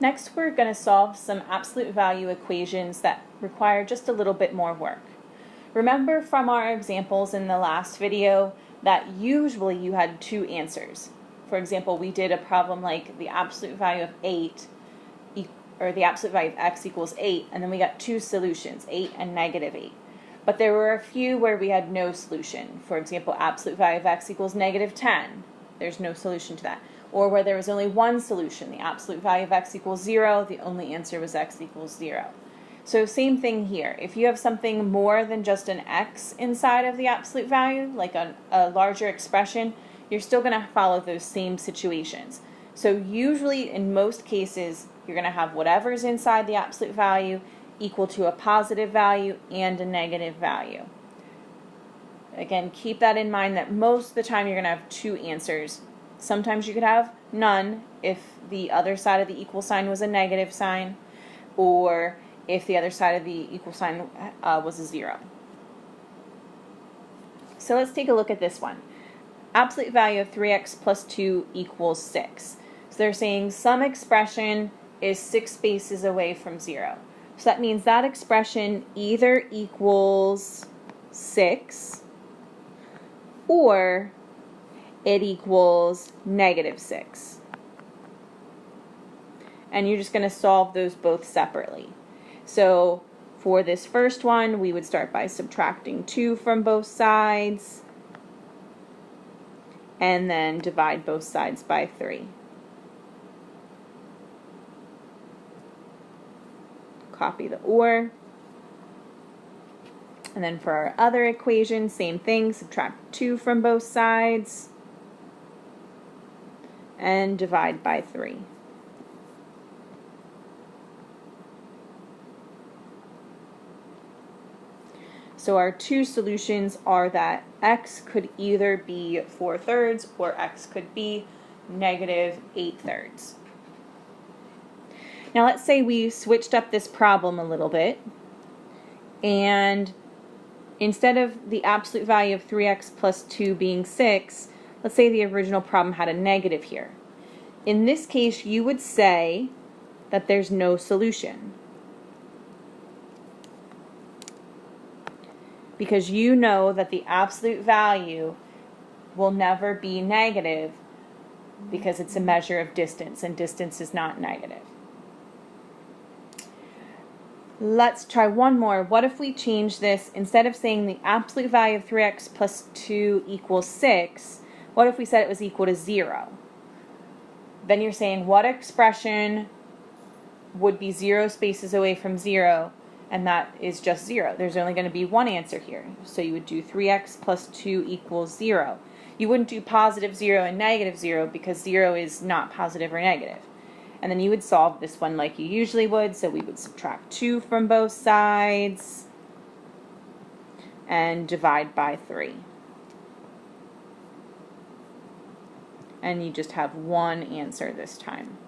Next, we're going to solve some absolute value equations that require just a little bit more work. Remember from our examples in the last video that usually you had two answers. For example, we did a problem like the absolute value of 8, or the absolute value of x equals 8, and then we got two solutions, 8 and negative 8. But there were a few where we had no solution. For example, absolute value of x equals negative 10. There's no solution to that. Or where there was only one solution, the absolute value of x equals 0, the only answer was x equals 0. So same thing here. If you have something more than just an x inside of the absolute value, like a larger expression, you're still going to follow those same situations. So usually, in most cases, you're going to have whatever's inside the absolute value equal to a positive value and a negative value. Again, keep that in mind that most of the time you're going to have two answers. Sometimes you could have none if the other side of the equal sign was a negative sign, or if the other side of the equal sign was a 0. So let's take a look at this one. Absolute value of 3x plus 2 equals 6. So they're saying some expression is 6 spaces away from 0. So that means that expression either equals 6 or it equals negative 6. And you're just going to solve those both separately. So for this first one, we would start by subtracting 2 from both sides and then divide both sides by 3. Copy the or. And then for our other equation, same thing, subtract 2 from both sides and divide by 3. So our two solutions are that x could either be 4/3 or x could be negative 8/3. Now let's say we switched up this problem a little bit, and instead of the absolute value of 3x plus 2 being 6, let's say the original problem had a negative here. In this case, you would say that there's no solution, because you know that the absolute value will never be negative because it's a measure of distance, and distance is not negative. Let's try one more. What if we change this, instead of saying the absolute value of 3x plus 2 equals 6, what if we said it was equal to 0? Then you're saying what expression would be 0 spaces away from 0, and that is just 0. There's only going to be one answer here. So you would do 3x plus 2 equals 0. You wouldn't do positive 0 and negative 0 because 0 is not positive or negative. And then you would solve this one like you usually would. So we would subtract 2 from both sides and divide by 3. And you just have one answer this time.